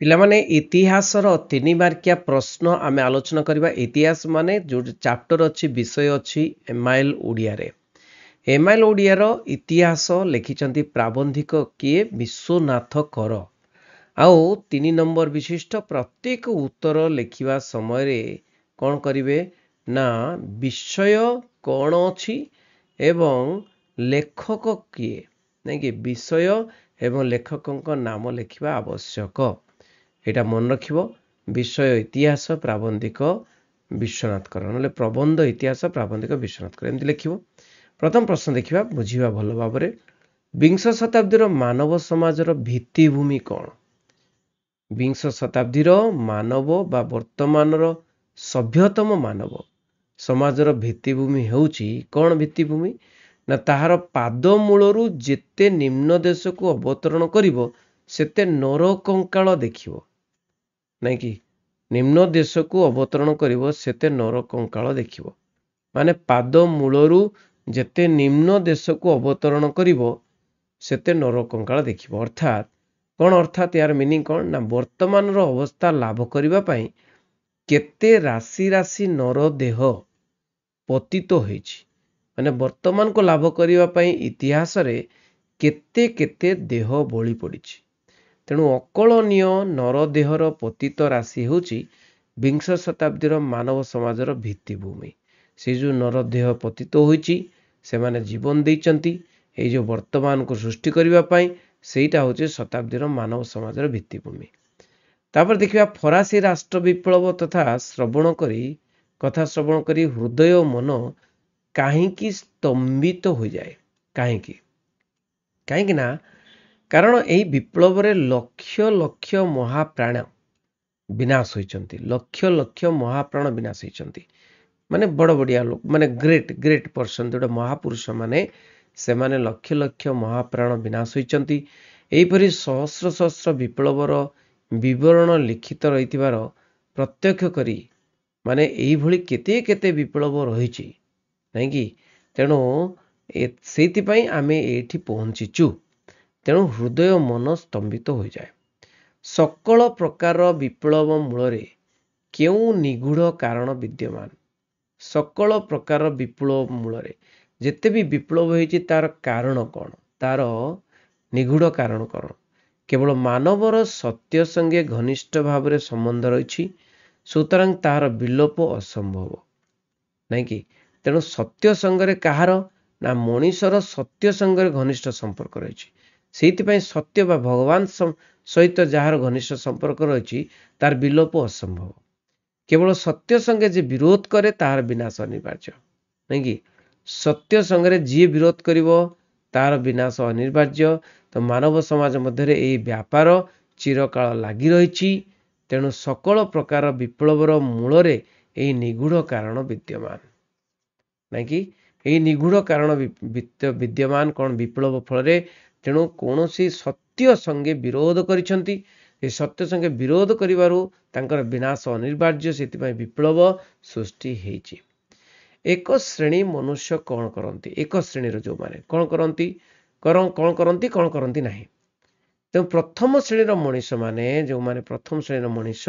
ପିଲାମାନେ ଇତିହାସର 3 ମାର୍କିଆ ପ୍ରଶ୍ନ ଆମେ ଆଲୋଚନା କରିବା। ଇତିହାସ ମାନେ ଯୋଉ ଚାପ୍ଟର ଅଛି, ବିଷୟ ଅଛି ଏମାଇଲ ଓଡ଼ିଆରେ। ଏମାଇଲ ଓଡ଼ିଆର ଇତିହାସ ଲେଖିଛନ୍ତି ପ୍ରାବନ୍ଧିକ କିଏ? ବିଶ୍ୱନାଥ କର। ଆଉ 3 ନମ୍ବର ବିଶିଷ୍ଟ ପ୍ରତ୍ୟେକ ଉତ୍ତର ଲେଖିବା ସମୟରେ କ'ଣ କରିବେ ନା ବିଷୟ କ'ଣ ଅଛି ଏବଂ ଲେଖକ କିଏ, ନାଇଁ କି ବିଷୟ ଏବଂ ଲେଖକଙ୍କ ନାମ ଲେଖିବା ଆବଶ୍ୟକ। ଏଇଟା ମନେ ରଖିବ। ବିଷୟ ଇତିହାସ ପ୍ରାବନ୍ଧିକ ବିଶ୍ୱନାଥ କର, ନହେଲେ ପ୍ରବନ୍ଧ ଇତିହାସ ପ୍ରାବନ୍ଧିକ ବିଶ୍ୱନାଥ କର, ଏମିତି ଲେଖିବ। ପ୍ରଥମ ପ୍ରଶ୍ନ ଦେଖିବା, ବୁଝିବା ଭଲ ଭାବରେ। ବିଂଶ ଶତାବ୍ଦୀର ମାନବ ସମାଜର ଭିତ୍ତିଭୂମି କ'ଣ? ବିଂଶ ଶତାବ୍ଦୀର ମାନବ ବା ବର୍ତ୍ତମାନର ସଭ୍ୟତମ ମାନବ ସମାଜର ଭିତ୍ତିଭୂମି ହେଉଛି କ'ଣ? ଭିତ୍ତିଭୂମି ନା ତାହାର ପାଦ ମୂଳରୁ ଯେତେ ନିମ୍ନ ଦେଶକୁ ଅବତରଣ କରିବ ସେତେ ନର କଙ୍କାଳ ଦେଖିବ, ନାଇଁ କି? ନିମ୍ନ ଦେଶକୁ ଅବତରଣ କରିବ ସେତେ ନର କଙ୍କାଳ ଦେଖିବ। ମାନେ ପାଦ ମୂଳରୁ ଯେତେ ନିମ୍ନ ଦେଶକୁ ଅବତରଣ କରିବ ସେତେ ନର କଙ୍କାଳ ଦେଖିବ। ଅର୍ଥାତ୍ କ'ଣ? ଅର୍ଥାତ୍ ଏହାର ମିନିଂ କ'ଣ ନା ବର୍ତ୍ତମାନର ଅବସ୍ଥା ଲାଭ କରିବା ପାଇଁ କେତେ ରାଶି ରାଶି ନର ଦେହ ପତିତ ହୋଇଛି। ମାନେ ବର୍ତ୍ତମାନକୁ ଲାଭ କରିବା ପାଇଁ ଇତିହାସରେ କେତେ କେତେ ଦେହ ବଳି ପଡ଼ିଛି। ତେଣୁ ଅକଳନୀୟ ନରଦେହର ପତିତ ରାଶି ହେଉଛି ବିଂଶ ଶତାବ୍ଦୀର ମାନବ ସମାଜର ଭିତ୍ତିଭୂମି। ସେ ଯେଉଁ ନରଦେହ ପତିତ ହୋଇଛି ସେମାନେ ଜୀବନ ଦେଇଛନ୍ତି ଏଇ ଯେଉଁ ବର୍ତ୍ତମାନକୁ ସୃଷ୍ଟି କରିବା ପାଇଁ, ସେଇଟା ହେଉଛି ଶତାବ୍ଦୀର ମାନବ ସମାଜର ଭିତ୍ତିଭୂମି। ତାପରେ ଦେଖିବା ଫରାସୀ ରାଷ୍ଟ୍ର ବିପ୍ଳବ କଥା ଶ୍ରବଣ କରି ହୃଦୟ ଓ ମନ କାହିଁକି ସ୍ତମ୍ଭିତ ହୋଇଯାଏ? କାହିଁକି ନା କାରଣ ଏହି ବିପ୍ଳବରେ ଲକ୍ଷ ଲକ୍ଷ ମହାପ୍ରାଣ ବିନାଶ ହୋଇଛନ୍ତି। ଲକ୍ଷ ଲକ୍ଷ ମହାପ୍ରାଣ ବିନାଶ ହୋଇଛନ୍ତି। ମାନେ ବଡ଼ ବଡ଼ିଆ ଲୋକ, ମାନେ ଗ୍ରେଟ୍ ପର୍ସନ୍, ଯେଉଁଟା ମହାପୁରୁଷ ମାନେ, ସେମାନେ ଲକ୍ଷ ଲକ୍ଷ ମହାପ୍ରାଣ ବିନାଶ ହୋଇଛନ୍ତି। ଏହିପରି ସହସ୍ର ସହସ୍ର ବିପ୍ଳବର ବିବରଣ ଲିଖିତ ରହିଥିବାର ପ୍ରତ୍ୟକ୍ଷ କରି, ମାନେ ଏଇଭଳି କେତେ କେତେ ବିପ୍ଳବ ରହିଛି, ନାଇଁକି? ତେଣୁ ସେଇଥିପାଇଁ ଆମେ ଏଇଠି ପହଞ୍ଚିଛୁ। ତେଣୁ ହୃଦୟ ମନ ସ୍ତମ୍ଭିତ ହୋଇଯାଏ। ସକଳ ପ୍ରକାର ବିପ୍ଳବ ମୂଳରେ କେଉଁ ନିଗୂଢ଼ କାରଣ ବିଦ୍ୟମାନ? ସକଳ ପ୍ରକାର ବିପ୍ଳବ ମୂଳରେ ଯେତେ ବି ବିପ୍ଳବ ହେଇଛି ତାର କାରଣ କ'ଣ? ତାର ନିଗୂଢ଼ କାରଣ କ'ଣ? କେବଳ ମାନବର ସତ୍ୟ ସଙ୍ଗେ ଘନିଷ୍ଠ ଭାବରେ ସମ୍ବନ୍ଧ ରହିଛି, ସୁତରାଂ ତାହାର ବିଲୋପ ଅସମ୍ଭବ, ନାଇଁ କି? ତେଣୁ ସତ୍ୟ ସଙ୍ଗରେ କାହାର ନା ମଣିଷର ସତ୍ୟ ସଙ୍ଗରେ ଘନିଷ୍ଠ ସମ୍ପର୍କ ରହିଛି। ସେଇଥିପାଇଁ ସତ୍ୟ ବା ଭଗବାନ ସହିତ ଯାହାର ଘନିଷ୍ଠ ସମ୍ପର୍କ ରହିଛି ତାର ବିଲୋପ ଅସମ୍ଭବ। କେବଳ ସତ୍ୟ ସଙ୍ଗେ ଯେ ବିରୋଧ କରେ ତାହାର ବିନାଶ ଅନିବାର୍ଯ୍ୟ, ନାଇଁ କି? ସତ୍ୟ ସଙ୍ଗରେ ଯିଏ ବିରୋଧ କରିବ ତାହାର ବିନାଶ ଅନିବାର୍ଯ୍ୟ। ତ ମାନବ ସମାଜ ମଧ୍ୟରେ ଏହି ବ୍ୟାପାର ଚିରକାଳ ଲାଗି ରହିଛି। ତେଣୁ ସକଳ ପ୍ରକାର ବିପ୍ଳବର ମୂଳରେ ଏହି ନିଗୂଢ଼ କାରଣ ବିଦ୍ୟମାନ, ନାଇଁ କି? ଏହି ନିଗୂଢ଼ କାରଣ ବିଦ୍ୟମାନ କ'ଣ? ବିପ୍ଳବ ଫଳରେ ତେଣୁ କୌଣସି ସତ୍ୟ ସଙ୍ଗେ ବିରୋଧ କରିଛନ୍ତି। ଏ ସତ୍ୟ ସଙ୍ଗେ ବିରୋଧ କରିବାରୁ ତାଙ୍କର ବିନାଶ ଅନିବାର୍ଯ୍ୟ। ସେଥିପାଇଁ ବିପ୍ଳବ ସୃଷ୍ଟି ହେଇଛି। ଏକ ଶ୍ରେଣୀ ମନୁଷ୍ୟ କ'ଣ କରନ୍ତି? ଏକ ଶ୍ରେଣୀର ଯେଉଁମାନେ କ'ଣ କରନ୍ତି, କ'ଣ କରନ୍ତି ନାହିଁ। ତେଣୁ ପ୍ରଥମ ଶ୍ରେଣୀର ମଣିଷ ମାନେ, ଯେଉଁମାନେ ପ୍ରଥମ ଶ୍ରେଣୀର ମଣିଷ,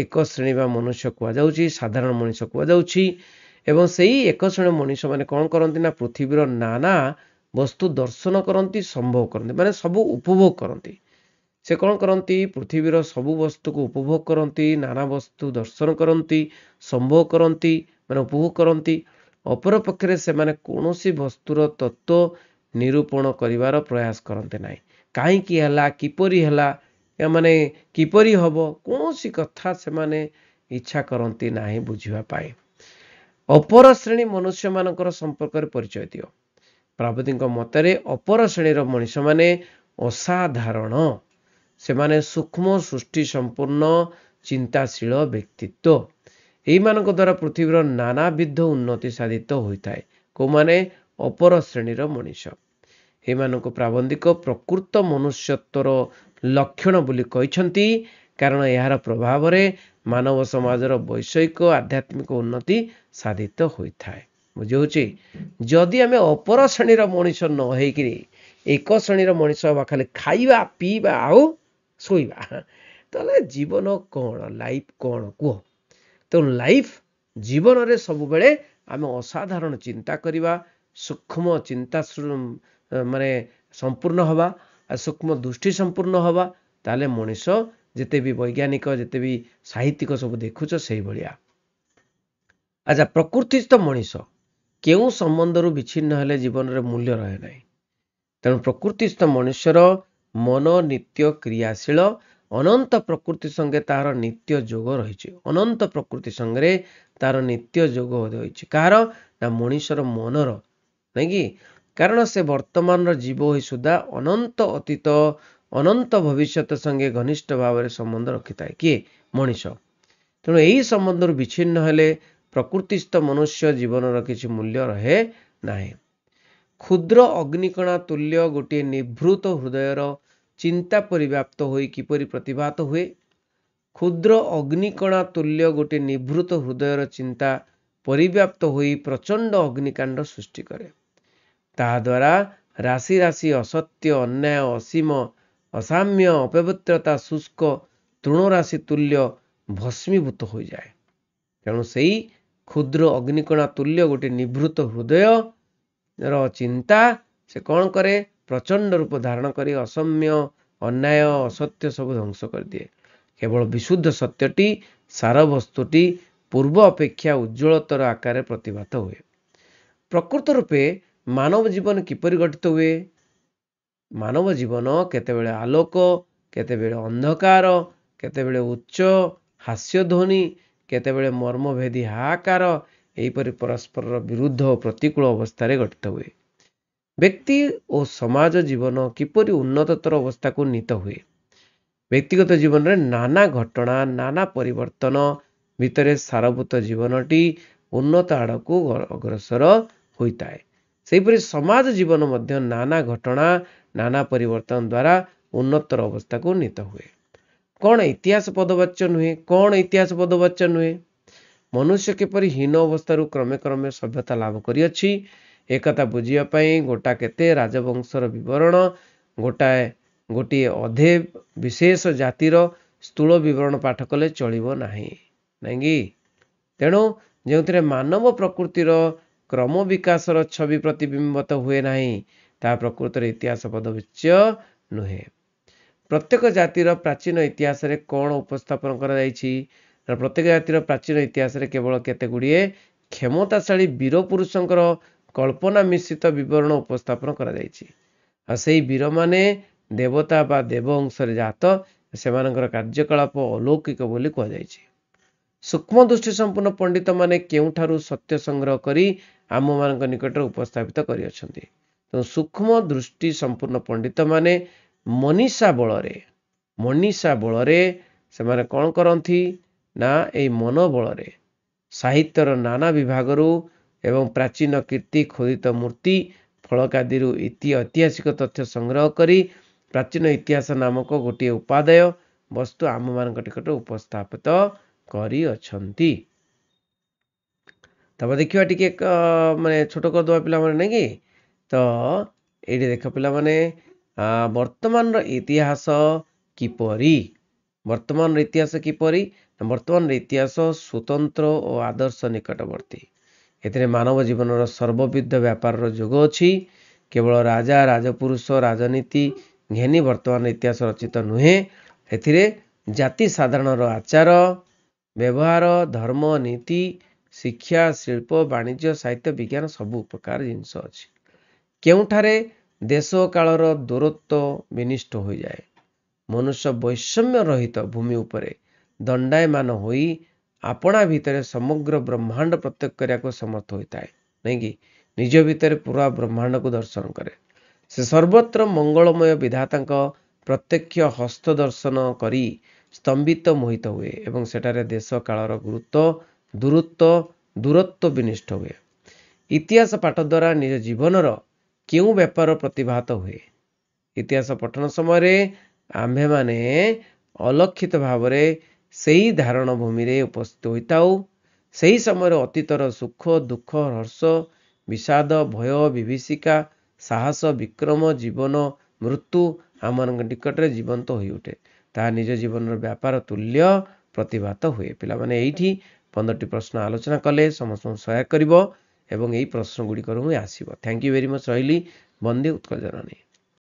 ଏକ ଶ୍ରେଣୀ ବା ମନୁଷ୍ୟ କୁହାଯାଉଛି, ସାଧାରଣ ମଣିଷ କୁହାଯାଉଛି। ଏବଂ ସେଇ ଏକ ଶ୍ରେଣୀର ମଣିଷ ମାନେ କ'ଣ କରନ୍ତି ନା ପୃଥିବୀର ନାନା ବସ୍ତୁ ଦର୍ଶନ କରନ୍ତି, ସମ୍ଭୋଗ କରନ୍ତି, ମାନେ ସବୁ ଉପଭୋଗ କରନ୍ତି। ସେ କ'ଣ କରନ୍ତି? ପୃଥିବୀର ସବୁ ବସ୍ତୁକୁ ଉପଭୋଗ କରନ୍ତି, ନାନା ବସ୍ତୁ ଦର୍ଶନ କରନ୍ତି, ସମ୍ଭୋଗ କରନ୍ତି, ମାନେ ଉପଭୋଗ କରନ୍ତି। ଅପରପକ୍ଷରେ ସେମାନେ କୌଣସି ବସ୍ତୁର ତତ୍ତ୍ୱ ନିରୂପଣ କରିବାର ପ୍ରୟାସ କରନ୍ତି ନାହିଁ। କାହିଁକି ହେଲା, କିପରି ହେଲା, ମାନେ କିପରି ହବ, କୌଣସି କଥା ସେମାନେ ଇଚ୍ଛା କରନ୍ତି ନାହିଁ ବୁଝିବା ପାଇଁ। ଅପର ଶ୍ରେଣୀ ମନୁଷ୍ୟମାନଙ୍କର ସମ୍ପର୍କରେ ପରିଚୟ ଦିଅ। ପ୍ରାବନ୍ଧିକଙ୍କ ମତରେ ଅପର ଶ୍ରେଣୀର ମଣିଷମାନେ ଅସାଧାରଣ। ସେମାନେ ସୂକ୍ଷ୍ମ ସୃଷ୍ଟି ସମ୍ପୂର୍ଣ୍ଣ ଚିନ୍ତାଶୀଳ ବ୍ୟକ୍ତିତ୍ୱ। ଏଇମାନଙ୍କ ଦ୍ୱାରା ପୃଥିବୀର ନାନାବିଧ ଉନ୍ନତି ସାଧିତ ହୋଇଥାଏ। କୋଉମାନେ? ଅପର ଶ୍ରେଣୀର ମଣିଷ। ଏମାନଙ୍କୁ ପ୍ରାବନ୍ଧିକ ପ୍ରକୃତ ମନୁଷ୍ୟତ୍ୱର ଲକ୍ଷଣ ବୋଲି କହିଛନ୍ତି, କାରଣ ଏହାର ପ୍ରଭାବରେ ମାନବ ସମାଜର ବୈଷୟିକ ଆଧ୍ୟାତ୍ମିକ ଉନ୍ନତି ସାଧିତ ହୋଇଥାଏ। ବୁଝିହେଉଛି? ଯଦି ଆମେ ଅପର ଶ୍ରେଣୀର ମଣିଷ ନ ହେଇକିରି ଏକ ଶ୍ରେଣୀର ମଣିଷ ହେବା, ଖାଲି ଖାଇବା ପିଇବା ଆଉ ଶୋଇବା। ତାହେଲେ ଜୀବନ କ'ଣ, ଲାଇଫ କ'ଣ କୁହ? ତେଣୁ ଲାଇଫ ଜୀବନରେ ସବୁବେଳେ ଆମେ ଅସାଧାରଣ ଚିନ୍ତା କରିବା, ସୂକ୍ଷ୍ମ ଚିନ୍ତା ମାନେ ସମ୍ପୂର୍ଣ୍ଣ ହେବା, ସୂକ୍ଷ୍ମ ଦୃଷ୍ଟି ସମ୍ପୂର୍ଣ୍ଣ ହେବା, ତାହେଲେ ମଣିଷ ଯେତେ ବି ବୈଜ୍ଞାନିକ, ଯେତେ ବି ସାହିତ୍ୟିକ ସବୁ ଦେଖୁଛ ସେଇଭଳିଆ। ଆଚ୍ଛା, ପ୍ରକୃତିସ୍ଥ ମଣିଷ କେଉଁ ସମ୍ବନ୍ଧରୁ ବିଚ୍ଛିନ୍ନ ହେଲେ ଜୀବନରେ ମୂଲ୍ୟ ରହେ ନାହିଁ? ତେଣୁ ପ୍ରକୃତିସ୍ଥ ମନୁଷ୍ୟର ମନ ନିତ୍ୟ କ୍ରିୟାଶୀଳ, ଅନନ୍ତ ପ୍ରକୃତି ସଙ୍ଗେ ତାହାର ନିତ୍ୟ ଯୋଗ ରହିଛି। ଅନନ୍ତ ପ୍ରକୃତି ସଙ୍ଗରେ ତାର ନିତ୍ୟ ଯୋଗ ରହିଛି। କାହାର? ନା ମଣିଷର ମନର, ନାଇଁ କି? କାରଣ ସେ ବର୍ତ୍ତମାନର ଜୀବ ହୋଇ ସୁଦ୍ଧା ଅନନ୍ତ ଅତୀତ, ଅନନ୍ତ ଭବିଷ୍ୟତ ସଙ୍ଗେ ଘନିଷ୍ଠ ଭାବରେ ସମ୍ବନ୍ଧ ରଖିଥାଏ। କିଏ? ମଣିଷ। ତେଣୁ ଏହି ସମ୍ବନ୍ଧରୁ ବିଚ୍ଛିନ୍ନ ହେଲେ ପ୍ରକୃତିସ୍ଥ ମନୁଷ୍ୟ ଜୀବନର କିଛି ମୂଲ୍ୟ ରହେ ନାହିଁ। କ୍ଷୁଦ୍ର ଅଗ୍ନିକଣା ତୁଲ୍ୟ ଗୋଟିଏ ନିଭୃତ ହୃଦୟର ଚିନ୍ତା ପରିବ୍ୟାପ୍ତ ହୋଇ କିପରି ପ୍ରତିଭାତ ହୁଏ? କ୍ଷୁଦ୍ର ଅଗ୍ନିକଣା ତୁଲ୍ୟ ଗୋଟିଏ ନିଭୃତ ହୃଦୟର ଚିନ୍ତା ପରିବ୍ୟାପ୍ତ ହୋଇ ପ୍ରଚଣ୍ଡ ଅଗ୍ନିକାଣ୍ଡ ସୃଷ୍ଟି କରେ। ତାହାଦ୍ୱାରା ରାଶି ରାଶି ଅସତ୍ୟ, ଅନ୍ୟାୟ, ଅସୀମ ଅସାମ୍ୟ, ଅପବିତ୍ରତା ଶୁଷ୍କ ତୃଣରାଶି ତୁଲ୍ୟ ଭସ୍ମୀଭୂତ ହୋଇଯାଏ। ତେଣୁ ସେଇ କ୍ଷୁଦ୍ର ଅଗ୍ନିକଣା ତୁଲ୍ୟ ଗୋଟିଏ ନିଭୃତ ହୃଦୟର ଚିନ୍ତା ସେ କ'ଣ କରେ? ପ୍ରଚଣ୍ଡ ରୂପ ଧାରଣ କରି ଅସମ୍ୟ, ଅନ୍ୟାୟ, ଅସତ୍ୟ ସବୁ ଧ୍ୱଂସ କରିଦିଏ। କେବଳ ବିଶୁଦ୍ଧ ସତ୍ୟଟି, ସାର ବସ୍ତୁଟି ପୂର୍ବ ଅପେକ୍ଷା ଉଜ୍ଜ୍ୱଳତର ଆକାରରେ ପ୍ରତିଭାତ ହୁଏ। ପ୍ରକୃତ ରୂପେ ମାନବ ଜୀବନ କିପରି ଗଠିତ ହୁଏ? ମାନବ ଜୀବନ କେତେବେଳେ ଆଲୋକ, କେତେବେଳେ ଅନ୍ଧକାର, କେତେବେଳେ ଉଚ୍ଚ ହାସ୍ୟଧ୍ୱନି, କେତେବେଳେ ମର୍ମଭେଦୀ ହାହାକାର, ଏହିପରି ପରସ୍ପରର ବିରୁଦ୍ଧ ଓ ପ୍ରତିକୂଳ ଅବସ୍ଥାରେ ଗଠିତ ହୁଏ। ବ୍ୟକ୍ତି ଓ ସମାଜ ଜୀବନ କିପରି ଉନ୍ନତତର ଅବସ୍ଥାକୁ ନୀତ ହୁଏ? ବ୍ୟକ୍ତିଗତ ଜୀବନରେ ନାନା ଘଟଣା, ନାନା ପରିବର୍ତ୍ତନ ଭିତରେ ସାରଭୂତ ଜୀବନଟି ଉନ୍ନତ ଆଡ଼କୁ ଅଗ୍ରସର ହୋଇଥାଏ। ସେହିପରି ସମାଜ ଜୀବନ ମଧ୍ୟ ନାନା ଘଟଣା, ନାନା ପରିବର୍ତ୍ତନ ଦ୍ୱାରା ଉନ୍ନତର ଅବସ୍ଥାକୁ ନୀତ ହୁଏ। କ'ଣ ଇତିହାସ ପଦବାଚ୍ୟ ନୁହେଁ? କ'ଣ ଇତିହାସ ପଦବାଚ୍ୟ ନୁହେଁ? ମନୁଷ୍ୟ କିପରି ହୀନ ଅବସ୍ଥାରୁ କ୍ରମେ କ୍ରମେ ସଭ୍ୟତା ଲାଭ କରିଅଛି, ଏକଥା ବୁଝିବା ପାଇଁ ଗୋଟା କେତେ ରାଜବଂଶର ବିବରଣ, ଗୋଟିଏ ଅଧେ ବିଶେଷ ଜାତିର ସ୍ଥୂଳ ବିବରଣ ପାଠ କଲେ ଚଳିବ ନାହିଁ, ନାଇଁକି? ତେଣୁ ଯେଉଁଥିରେ ମାନବ ପ୍ରକୃତିର କ୍ରମ ବିକାଶର ଛବି ପ୍ରତିବିମ୍ବିତ ହୁଏ ନାହିଁ, ତାହା ପ୍ରକୃତରେ ଇତିହାସ ପଦବାଚ୍ୟ ନୁହେଁ। ପ୍ରତ୍ୟେକ ଜାତିର ପ୍ରାଚୀନ ଇତିହାସରେ କ'ଣ ଉପସ୍ଥାପନ କରାଯାଇଛି? ପ୍ରତ୍ୟେକ ଜାତିର ପ୍ରାଚୀନ ଇତିହାସରେ କେବଳ କେତେ ଗୁଡ଼ିଏ କ୍ଷମତାଶାଳୀ ବୀର ପୁରୁଷଙ୍କର କଳ୍ପନା ମିଶ୍ରିତ ବିବରଣ ଉପସ୍ଥାପନ କରାଯାଇଛି। ଆଉ ସେହି ବୀରମାନେ ଦେବତା ବା ଦେବ ଅଂଶରେ ଜାତ, ସେମାନଙ୍କର କାର୍ଯ୍ୟକଳାପ ଅଲୌକିକ ବୋଲି କୁହାଯାଇଛି। ସୂକ୍ଷ୍ମ ଦୃଷ୍ଟି ସମ୍ପୂର୍ଣ୍ଣ ପଣ୍ଡିତମାନେ କେଉଁଠାରୁ ସତ୍ୟ ସଂଗ୍ରହ କରି ଆମମାନଙ୍କ ନିକଟରେ ଉପସ୍ଥାପିତ କରିଅଛନ୍ତି? ତେଣୁ ସୂକ୍ଷ୍ମ ଦୃଷ୍ଟି ସମ୍ପୂର୍ଣ୍ଣ ପଣ୍ଡିତମାନେ ମନୀଷା ବଳରେ ସେମାନେ କ'ଣ କରନ୍ତି? ନା ଏହି ମନ ବଳରେ ସାହିତ୍ୟର ନାନା ବିଭାଗରୁ ଏବଂ ପ୍ରାଚୀନ କୀର୍ତ୍ତି, ଖୋଦିତ ମୂର୍ତ୍ତି ଫଳକାଦିରୁ ଐତିହାସିକ ତଥ୍ୟ ସଂଗ୍ରହ କରି ପ୍ରାଚୀନ ଇତିହାସ ନାମକ ଗୋଟିଏ ଉପାଦେୟ ବସ୍ତୁ ଆମମାନଙ୍କ ନିକଟରେ ଉପସ୍ଥାପିତ କରିଅଛନ୍ତି। ତାପରେ ଦେଖିବା ଟିକେ ମାନେ ଛୋଟ କରିଦେବା ପିଲାମାନେ, ନାଇଁ କି? ତ ଏଇଠି ଦେଖ ପିଲାମାନେ, ବର୍ତ୍ତମାନର ଇତିହାସ କିପରି? ବର୍ତ୍ତମାନର ଇତିହାସ କିପରି? ବର୍ତ୍ତମାନର ଇତିହାସ ସ୍ୱତନ୍ତ୍ର ଓ ଆଦର୍ଶ ନିକଟବର୍ତ୍ତୀ। ଏଥିରେ ମାନବ ଜୀବନର ସର୍ବବିଧ ବ୍ୟାପାରର ଯୋଗ ଅଛି। କେବଳ ରାଜା, ରାଜପୁରୁଷ, ରାଜନୀତି ଘେନି ବର୍ତ୍ତମାନ ଇତିହାସ ରଚିତ ନୁହେଁ। ଏଥିରେ ଜାତି ସାଧାରଣର ଆଚାର ବ୍ୟବହାର, ଧର୍ମ, ନୀତି, ଶିକ୍ଷା, ଶିଳ୍ପ, ବାଣିଜ୍ୟ, ସାହିତ୍ୟ, ବିଜ୍ଞାନ ସବୁ ପ୍ରକାର ଜିନିଷ ଅଛି। କେଉଁଠାରେ ଦେଶ କାଳର ଦୂରତ୍ୱ ବିନିଷ୍ଟ ହୋଇଯାଏ, ମନୁଷ୍ୟ ବୈଷମ୍ୟ ରହିତ ଭୂମି ଉପରେ ଦଣ୍ଡାୟମାନ ହୋଇ ଆପଣା ଭିତରେ ସମଗ୍ର ବ୍ରହ୍ମାଣ୍ଡ ପ୍ରତ୍ୟକ୍ଷ କରିବାକୁ ସମର୍ଥ ହୋଇଥାଏ, ନାଇଁକି? ନିଜ ଭିତରେ ପୁରା ବ୍ରହ୍ମାଣ୍ଡକୁ ଦର୍ଶନ କରେ। ସେ ସର୍ବତ୍ର ମଙ୍ଗଳମୟ ବିଧାତାଙ୍କ ପ୍ରତ୍ୟକ୍ଷ ହସ୍ତ ଦର୍ଶନ କରି ସ୍ତମ୍ଭିତ ମୋହିତ ହୁଏ ଏବଂ ସେଠାରେ ଦେଶ କାଳର ଦୂରତ୍ୱ ବିନିଷ୍ଟ ହୁଏ। ଇତିହାସ ପାଠ ଦ୍ୱାରା ନିଜ ଜୀବନର କେଉଁ ବ୍ୟାପାର ପ୍ରତିଭାତ ହୁଏ? ଇତିହାସ ପଠନ ସମୟରେ ଆମ୍ଭେମାନେ ଅଲକ୍ଷିତ ଭାବରେ ସେହି ଧାରଣ ଭୂମିରେ ଉପସ୍ଥିତ ହୋଇଥାଉ। ସେହି ସମୟରେ ଅତୀତର ସୁଖ, ଦୁଃଖ, ହର୍ଷ, ବିଷାଦ, ଭୟ, ବିଭୀଷିକା, ସାହସ, ବିକ୍ରମ, ଜୀବନ, ମୃତ୍ୟୁ ଆମମାନଙ୍କ ନିକଟରେ ଜୀବନ୍ତ ହୋଇଉଠେ। ତାହା ନିଜ ଜୀବନର ବ୍ୟାପାର ତୁଲ୍ୟ ପ୍ରତିଭାତ ହୁଏ। ପିଲାମାନେ ଏଇଠି 15ଟି ପ୍ରଶ୍ନ ଆଲୋଚନା କଲେ, ସମସ୍ତଙ୍କୁ ସହାୟକ କରିବ ଏବଂ ଏହି ପ୍ରଶ୍ନ ଗୁଡ଼ିକରୁ ହିଁ ଆସିବ। Thank you very much. ରହିଲି। ବନ୍ଦେ ଉତ୍କଳ ଜନନୀ।